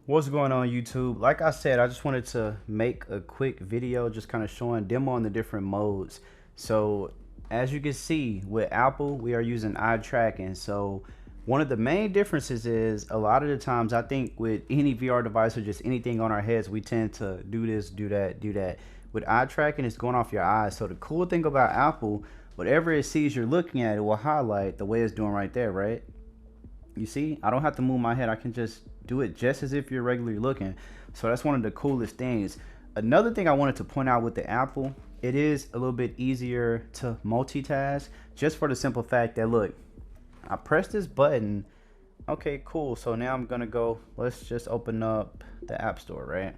What's going on YouTube? Like I said, I just wanted to make a quick video just kind of showing demo on the different modes. So as you can see with Apple, we are using eye tracking. So one of the main differences is a lot of the times I think with any VR device or just anything on our heads, we tend to do this, do that, do that. With eye tracking, it's going off your eyes. So the cool thing about Apple, whatever it sees you're looking at, it will highlight the way it's doing right there, right? You see, I don't have to move my head. I can just do it just as if you're regularly looking. So that's one of the coolest things. Another thing I wanted to point out with the Apple, it is a little bit easier to multitask just for the simple fact that, look, I press this button. Okay, cool. So now I'm going to go, let's just open up the App Store, right?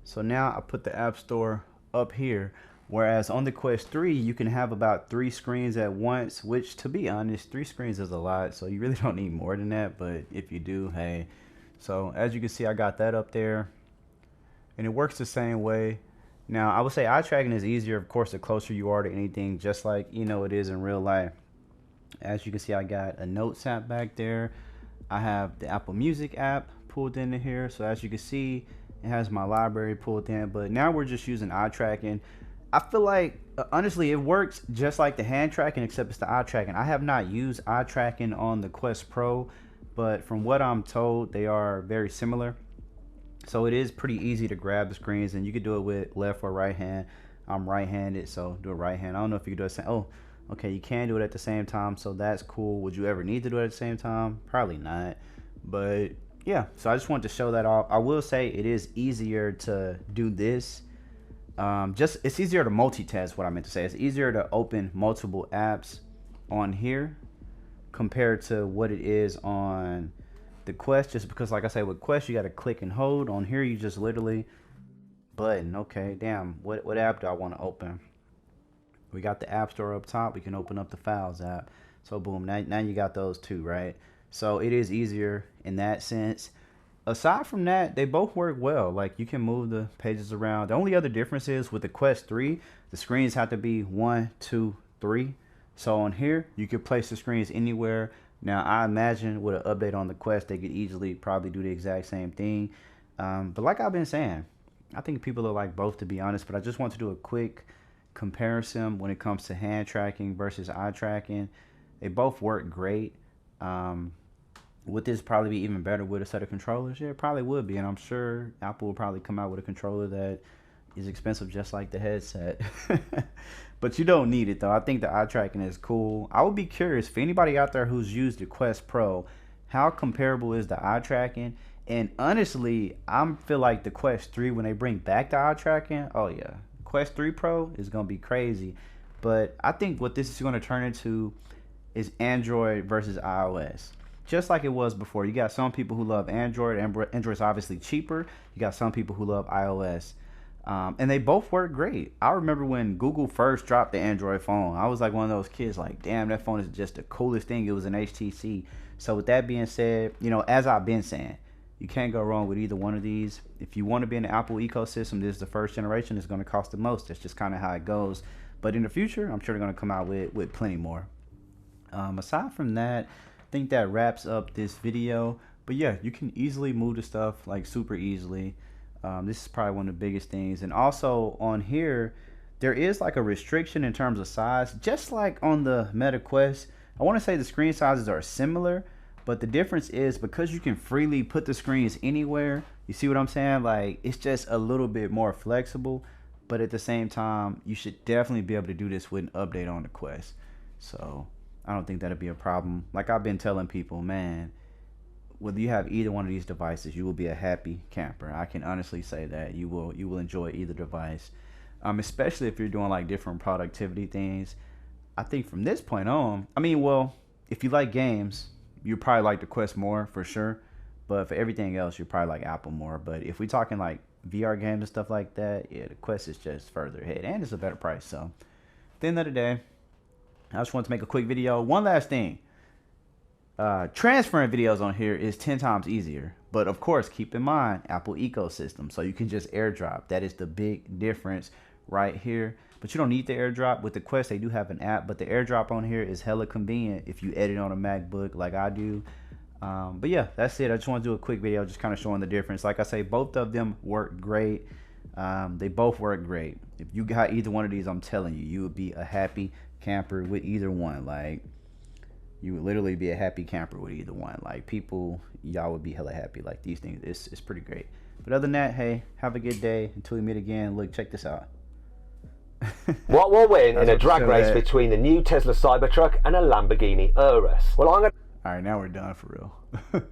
So now I put the App Store up here. Whereas on the Quest 3, you can have about 3 screens at once, which to be honest, 3 screens is a lot. So you really don't need more than that. But if you do, hey. So as you can see, I got that up there. And it works the same way. Now, I would say eye tracking is easier, of course, the closer you are to anything, just like, it is in real life. As you can see, I got a Notes app back there. I have the Apple Music app pulled into here. So as you can see, it has my library pulled in. But now we're just using eye tracking. I feel like honestly it works just like the hand tracking except it's the eye tracking. I have not used eye tracking on the Quest Pro, but from what I'm told they are very similar. So it is pretty easy to grab the screens and you can do it with left or right hand. I'm right-handed, so do it right hand. I don't know if you can do it. Oh, okay, you can do it at the same time, so that's cool. Would you ever need to do it at the same time? Probably not. But yeah, so I just wanted to show that off. I will say it is easier to do this just it's easier to multitask. What I meant to say, it's easier to open multiple apps on here compared to what it is on the Quest, just because like I say with Quest you got to click and hold. On here you just literally button. Okay, damn, what app do I want to open? We got the App Store up top. We can open up the Files app. So boom, now you got those two, right? So it is easier in that sense. Aside from that, they both work well. Like you can move the pages around. The only other difference is with the Quest 3, the screens have to be 1, 2, 3. So on here, you could place the screens anywhere. Now I imagine with an update on the Quest, they could easily probably do the exact same thing. But like I've been saying, I think people are like both, to be honest. But I just want to do a quick comparison when it comes to hand tracking versus eye tracking. They both work great. Would this probably be even better with a set of controllers? Yeah, it probably would be, and I'm sure Apple will probably come out with a controller that is expensive just like the headset. But you don't need it though. I think the eye tracking is cool. I would be curious for anybody out there who's used the Quest Pro, how comparable is the eye tracking? And honestly, I feel like the Quest 3, when they bring back the eye tracking, oh yeah, Quest 3 Pro is gonna be crazy. But I think what this is gonna turn into is Android versus iOS, just like it was before. You got some people who love Android. Android's obviously cheaper. You got some people who love iOS. And they both work great. I remember when Google first dropped the Android phone. I was like one of those kids like, damn, that phone is just the coolest thing. It was an HTC. So with that being said, as I've been saying, you can't go wrong with either one of these. If you want to be in the Apple ecosystem, this is the first generation. It's going to cost the most. That's just kind of how it goes. But in the future, I'm sure they're going to come out with plenty more. Aside from that, I think that wraps up this video. But yeah, you can easily move the stuff like super easily. This is probably one of the biggest things. And also on here, there is like a restriction in terms of size, just like on the Meta Quest. I want to say the screen sizes are similar, but the difference is because you can freely put the screens anywhere. You see what I'm saying? Like it's just a little bit more flexible, but at the same time, you should definitely be able to do this with an update on the Quest. So I don't think that'll be a problem. Like I've been telling people, man, whether you have either one of these devices, you will be a happy camper. I can honestly say that you will enjoy either device, especially if you're doing like different productivity things. I think from this point on, I mean, well, if you like games, you probably like the Quest more for sure. But for everything else, you probably like Apple more. But if we're talking like VR games and stuff like that, yeah, the Quest is just further ahead and it's a better price. So at the end of the day, I just want to make a quick video. One last thing. Transferring videos on here is 10 times easier. But of course, keep in mind, Apple ecosystem. So you can just airdrop. That is the big difference right here. But you don't need the airdrop. With the Quest, they do have an app. But the airdrop on here is hella convenient if you edit on a MacBook like I do. But yeah, that's it. I just want to do a quick video just kind of showing the difference. Like I say, both of them work great. They both work great. If you got either one of these, I'm telling you, you would be a happy camper with either one. Like, you would literally be a happy camper with either one. Like, people, y'all would be hella happy. Like, these things, it's pretty great. But other than that, hey, have a good day. Until we meet again, look, check this out. What will win in a drag race between the new Tesla Cybertruck and a Lamborghini Urus? Well, I'm going to... All right, now we're done for real.